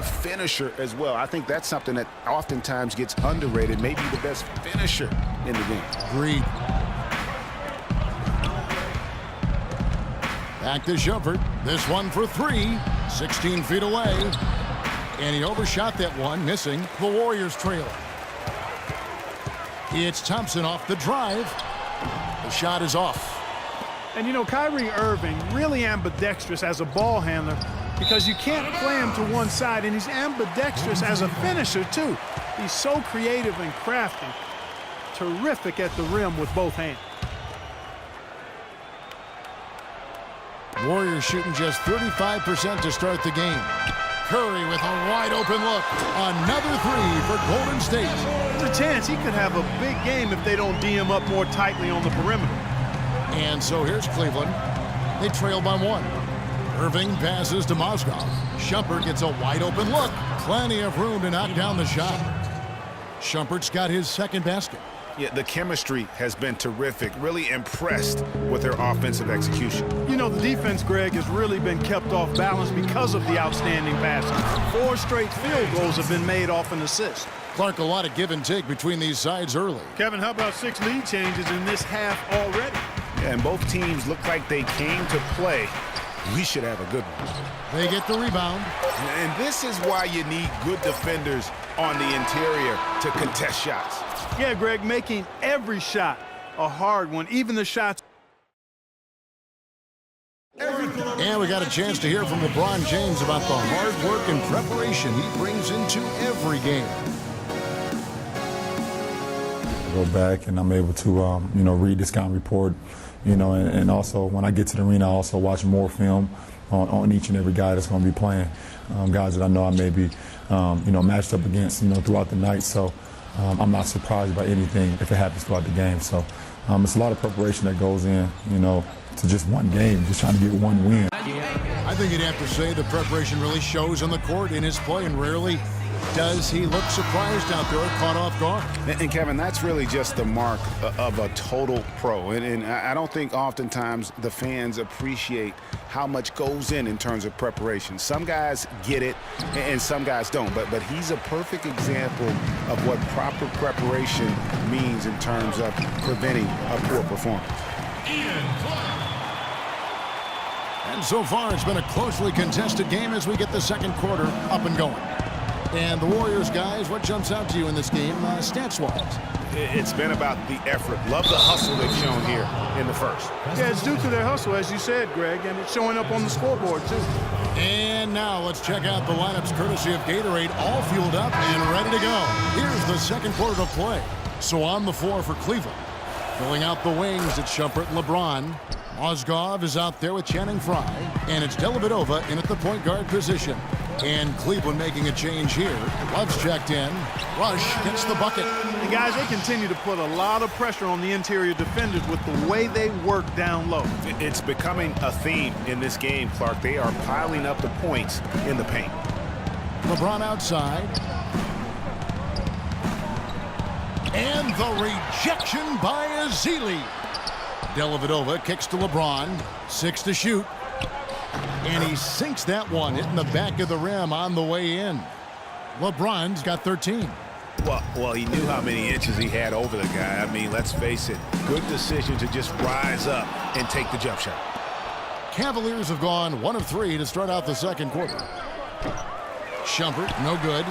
finisher as well. I think that's something that oftentimes gets underrated. Maybe the best finisher in the game. Agreed. Back to Shumpert. This one for three. 16 feet away. And he overshot that one, missing. The Warriors trail. It's Thompson off the drive. The shot is off. And you know, Kyrie Irving really ambidextrous as a ball handler because you can't play him to one side, and he's ambidextrous as a finisher too. He's so creative and crafty. Terrific at the rim with both hands. Warriors shooting just 35% to start the game. Curry with a wide open look. Another three for Golden State. There's a chance he could have a big game if they don't D him up more tightly on the perimeter. And so here's Cleveland. They trail by one. Irving passes to Mozgov. Shumpert gets a wide open look. Plenty of room to knock down the shot. Shumpert's got his second basket. Yeah, the chemistry has been terrific. Really impressed with their offensive execution. You know, the defense, Greg, has really been kept off balance because of the outstanding passing. 4 straight field goals have been made off an assist. Clark, a lot of give and take between these sides early. Kevin, how about 6 lead changes in this half already? Yeah, and both teams look like they came to play. We should have a good one. They get the rebound. And this is why you need good defenders on the interior to contest shots. Yeah, Greg, making every shot a hard one, even the shots. And we got a chance to hear from LeBron James about the hard work and preparation he brings into every game. I go back and I'm able to, read the scouting report, and also when I get to the arena, I also watch more film on each and every guy that's going to be playing, guys that I know I may be, matched up against, throughout the night. So I'm not surprised by anything if it happens throughout the game. So it's a lot of preparation that goes in, to just one game, just trying to get one win. I think you'd have to say the preparation really shows on the court in his play, and rarely does he look surprised out there, caught off guard. And Kevin, that's really just the mark of a total pro. And I don't think oftentimes the fans appreciate how much goes in terms of preparation. Some guys get it and some guys don't. But he's a perfect example of what proper preparation means in terms of preventing a poor performance. And so far, it's been a closely contested game as we get the second quarter up and going. And the Warriors, guys, what jumps out to you in this game, stats-wise? It's been about the effort. Love the hustle they've shown here in the first. Yeah, it's due to their hustle, as you said, Greg, and it's showing up on the scoreboard, too. And now let's check out the lineups courtesy of Gatorade, all fueled up and ready to go. Here's the second quarter of play. So on the floor for Cleveland. Filling out the wings, it's Shumpert and LeBron. Mozgov is out there with Channing Frye. And it's Dellavedova in at the point guard position. And Cleveland making a change here. Love's checked in. Rush gets the bucket. And guys, they continue to put a lot of pressure on the interior defenders with the way they work down low. It's becoming a theme in this game, Clark. They are piling up the points in the paint. LeBron outside. And the rejection by Ezeli. Dellavedova kicks to LeBron. 6 to shoot. And he sinks that one, hitting the back of the rim on the way in. LeBron's got 13. Well, he knew how many inches he had over the guy. I mean, let's face it, good decision to just rise up and take the jump shot. Cavaliers have gone 1 of 3 to start out the second quarter. Shumpert, no good.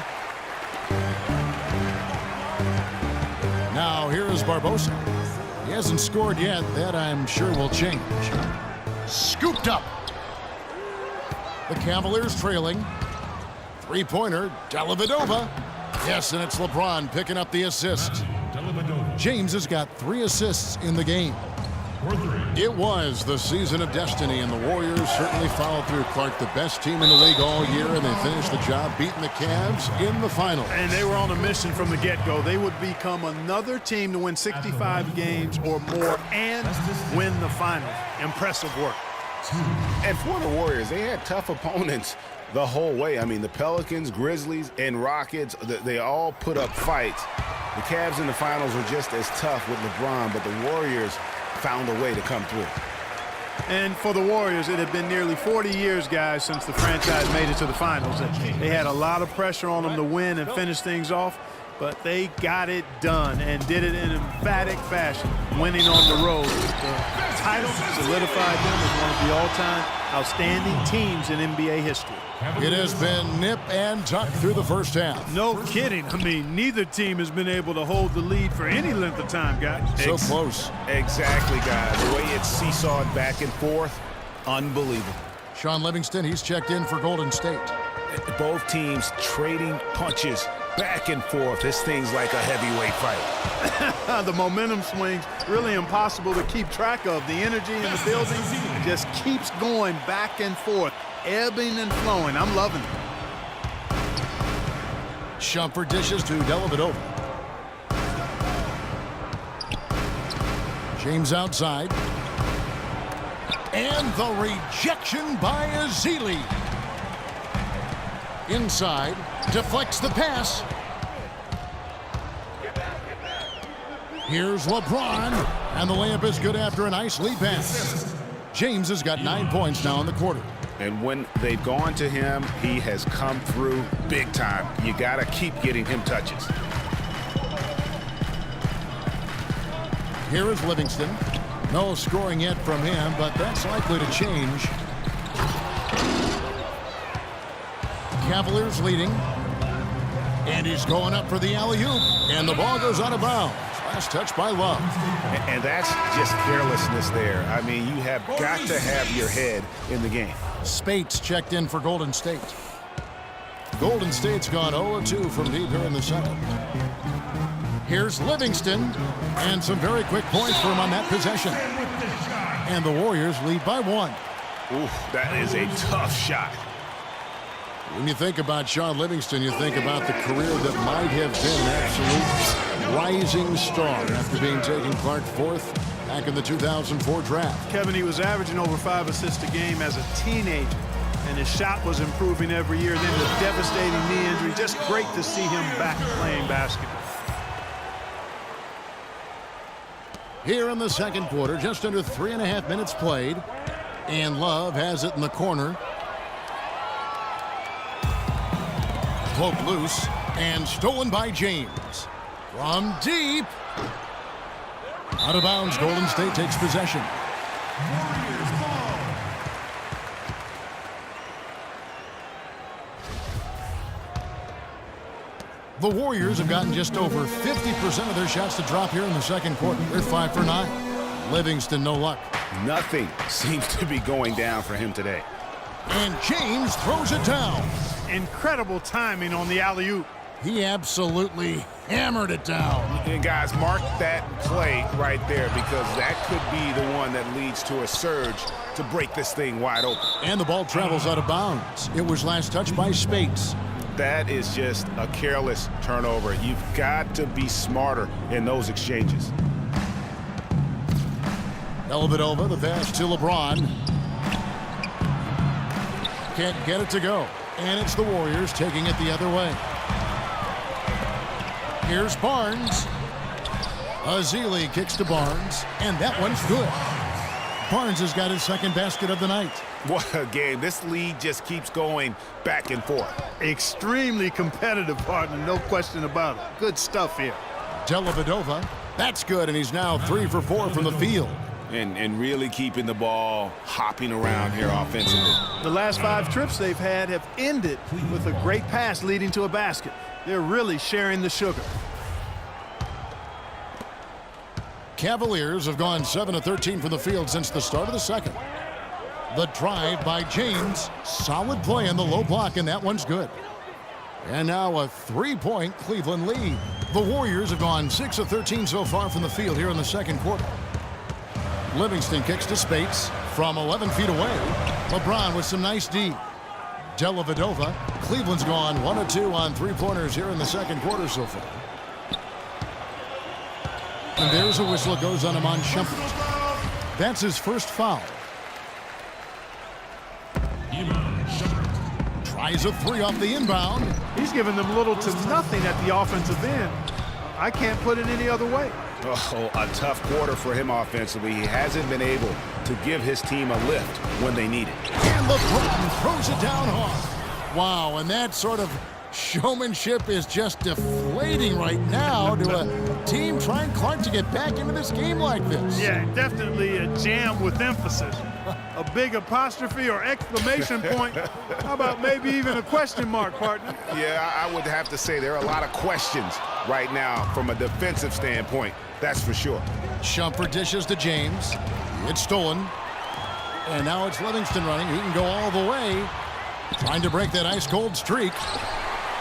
Now here is Barbosa. He hasn't scored yet. That I'm sure will change. Scooped up. The Cavaliers trailing. Three-pointer, Dellavedova. Yes, and it's LeBron picking up the assist. James has got 3 assists in the game. It was the season of destiny, and the Warriors certainly followed through. Clark, the best team in the league all year, and they finished the job beating the Cavs in the finals. And they were on a mission from the get-go. They would become another team to win 65 games or more and win the finals. Impressive work. And for the Warriors, they had tough opponents the whole way. I mean, the Pelicans, Grizzlies, and Rockets, they all put up fights. The Cavs in the finals were just as tough with LeBron, but the Warriors found a way to come through. And for the Warriors, it had been nearly 40 years, guys, since the franchise made it to the finals. They had a lot of pressure on them to win and finish things off, but they got it done and did it in emphatic fashion, winning on the road. The title solidified them as one of the all-time outstanding teams in NBA history. It has been nip and tuck through the first half. No kidding. I mean, neither team has been able to hold the lead for any length of time, guys. So close. Exactly, guys. The way it's seesawed back and forth, unbelievable. Shaun Livingston, he's checked in for Golden State. Both teams trading punches back and forth. This thing's like a heavyweight fight. The momentum swings, really impossible to keep track of. The energy in the building just keeps going back and forth, ebbing and flowing. I'm loving it. Shumpert dishes to Dellavedova. James outside. And the rejection by Ezeli. Inside, deflects the pass. Here's LeBron, and the layup is good after a nice lead pass. James has got 9 points now in the quarter. And when they've gone to him, he has come through big time. You got to keep getting him touches. Here is Livingston. No scoring yet from him, but that's likely to change. Cavaliers leading. And he's going up for the alley-oop. And the ball goes out of bounds. Last touch by Love. And that's just carelessness there. I mean, you have got to have your head in the game. Spates checked in for Golden State. Golden State's gone 0-2 from deep here in the second. Here's Livingston. And some very quick points for him on that possession. And the Warriors lead by 1. Ooh, that is a tough shot. When you think about Shaun Livingston, you think about the career that might have been an absolute rising star after being taken Clark fourth back in the 2004 draft. Kevin, he was averaging over 5 assists a game as a teenager, and his shot was improving every year. Then the devastating knee injury. Just great to see him back playing basketball. Here in the second quarter, just under 3.5 minutes played, and Love has it in the corner. Poked loose and stolen by James. From deep. Out of bounds, Golden State takes possession. The Warriors have gotten just over 50% of their shots to drop here in the second quarter. They're 5 for 9. Livingston, no luck. Nothing seems to be going down for him today. And James throws it down. Incredible timing on the alley-oop. He absolutely hammered it down. And guys, mark that play right there, because that could be the one that leads to a surge to break this thing wide open. And the ball travels out of bounds. It was last touched by Spates. That is just a careless turnover. You've got to be smarter in those exchanges. Dellavedova, the pass to LeBron. Can't get it to go. And it's the Warriors taking it the other way. Here's Barnes. Ezeli kicks to Barnes, and that one's good. Barnes has got his second basket of the night. What a game. This lead just keeps going back and forth. Extremely competitive, partner, no question about it. Good stuff here. Dellavedova, that's good, and he's now 3 for 4 from the field. And really keeping the ball hopping around here offensively. The last 5 trips they've had have ended with a great pass leading to a basket. They're really sharing the sugar. Cavaliers have gone 7 of 13 from the field since the start of the second. The drive by James. Solid play in the low block, and that one's good. And now a 3-point Cleveland lead. The Warriors have gone 6 of 13 so far from the field here in the second quarter. Livingston kicks to Spates from 11 feet away. LeBron with some nice D. Dellavedova. Cleveland's gone 1 of 2 on 3-pointers here in the second quarter so far. And there's a whistle that goes on Iman Shumpert. That's his first foul. Tries a 3 off the inbound. He's given them little to nothing at the offensive end. I can't put it any other way. Oh, a tough quarter for him offensively. He hasn't been able to give his team a lift when they need it. And LeBron throws it down hard. Wow, and that sort of showmanship is just deflating right now to a team trying Clark to get back into this game like this. Yeah, definitely a jam with emphasis. A big apostrophe or exclamation point. How about maybe even a question mark, partner? Yeah, I would have to say there are a lot of questions right now from a defensive standpoint. That's for sure. Shumpert dishes to James. It's stolen. And now it's Livingston running. He can go all the way. Trying to break that ice-cold streak.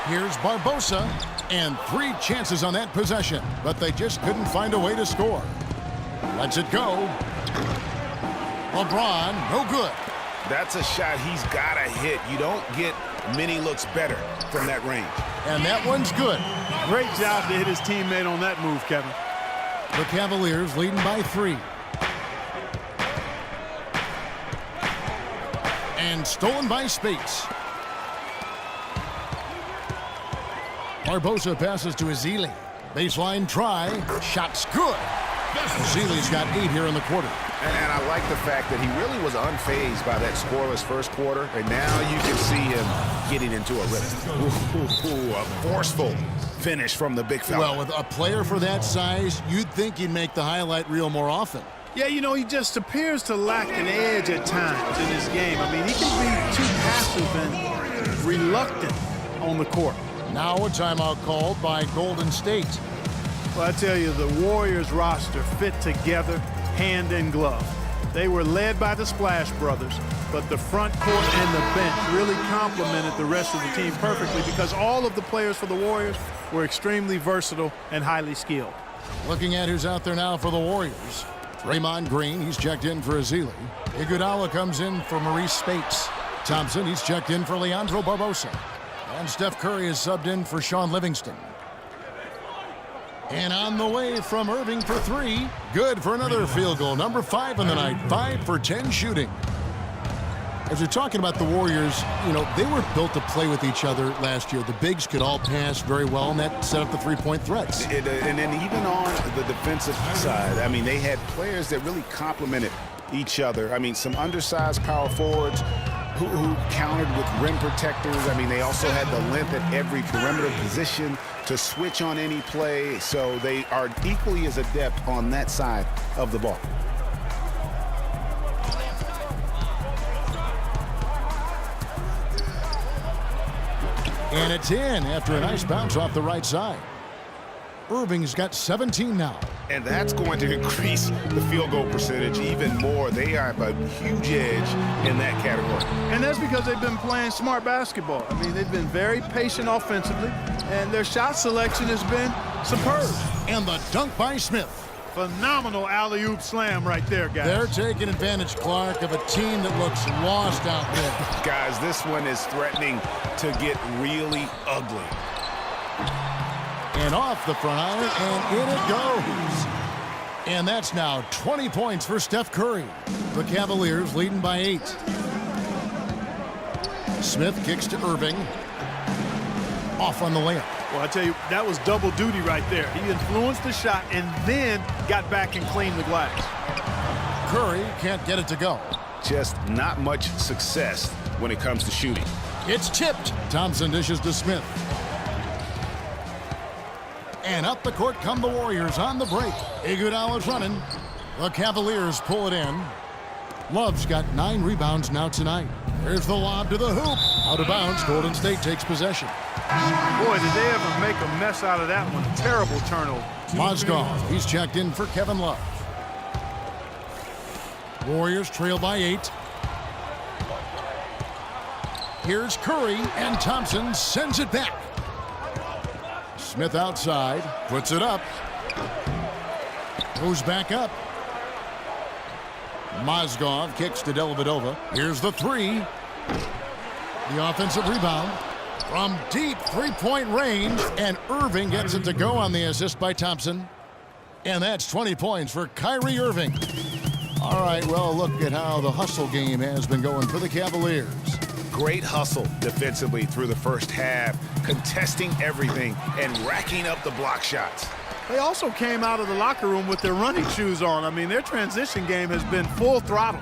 Here's Barbosa. And 3 chances on that possession. But they just couldn't find a way to score. Lets it go. LeBron, no good. That's a shot he's got to hit. You don't get many looks better from that range. And that one's good. Great job to hit his teammate on that move, Kevin. The Cavaliers leading by 3. And stolen by Spates. Barbosa passes to Ezeli. Baseline try. Shot's good. Ezeli's got 8 here in the quarter. And I like the fact that he really was unfazed by that scoreless first quarter, and now you can see him getting into a rhythm. A forceful finish from the big fella. Well, with a player for that size, you'd think he'd make the highlight reel more often. Yeah, you know, he just appears to lack an edge at times in his game. I mean, he can be too passive and reluctant on the court. Now a timeout called by Golden State. Well, I tell you, the Warriors roster fit together hand in glove. They were led by the Splash Brothers, but the front court and the bench really complemented the rest of the team perfectly because all of the players for the Warriors were extremely versatile and highly skilled. Looking at who's out there now for the Warriors. Draymond Green, he's checked in for Ezeli. Iguodala comes in for Maurice Spates. Thompson, he's checked in for Leandro Barbosa. And Steph Curry is subbed in for Sean Livingston. And on the way from Irving for 3. Good for another field goal. Number 5 in the night. 5 for 10 shooting. As you're talking about the Warriors, you know, they were built to play with each other last year. The bigs could all pass very well, and that set up the three-point threats. And then even on the defensive side, I mean, they had players that really complemented each other. I mean, some undersized power forwards who countered with rim protectors. I mean, they also had the length at every perimeter position to switch on any play. So they are equally as adept on that side of the ball. And it's in after a nice bounce off the right side. Irving's got 17 now. And that's going to increase the field goal percentage even more. They have a huge edge in that category. And that's because they've been playing smart basketball. I mean, they've been very patient offensively, and their shot selection has been superb. And the dunk by Smith. Phenomenal alley-oop slam right there, guys. They're taking advantage, Clark, of a team that looks lost out there. Guys, this one is threatening to get really ugly. And off the front iron, and in it goes. And that's now 20 points for Steph Curry. The Cavaliers leading by 8. Smith kicks to Irving. Off on the layup. Well, I tell you, that was double duty right there. He influenced the shot and then got back and cleaned the glass. Curry can't get it to go. Just not much success when it comes to shooting. It's tipped. Thompson dishes to Smith. And up the court come the Warriors on the break. Iguodala's running. The Cavaliers pull it in. Love's got 9 rebounds now tonight. There's the lob to the hoop. Out of bounds, Golden State takes possession. Boy, did they ever make a mess out of that one. Terrible turnover. Mozgov, he's checked in for Kevin Love. Warriors trail by 8. Here's Curry, and Thompson sends it back. Smith outside, puts it up. Goes back up. Mozgov kicks to Dellavedova. Here's the 3. The offensive rebound from deep three-point range, and Irving gets it to go on the assist by Thompson. And that's 20 points for Kyrie Irving. All right, well, look at how the hustle game has been going for the Cavaliers. Great hustle defensively through the first half, contesting everything and racking up the block shots. They also came out of the locker room with their running shoes on. I mean, their transition game has been full throttle.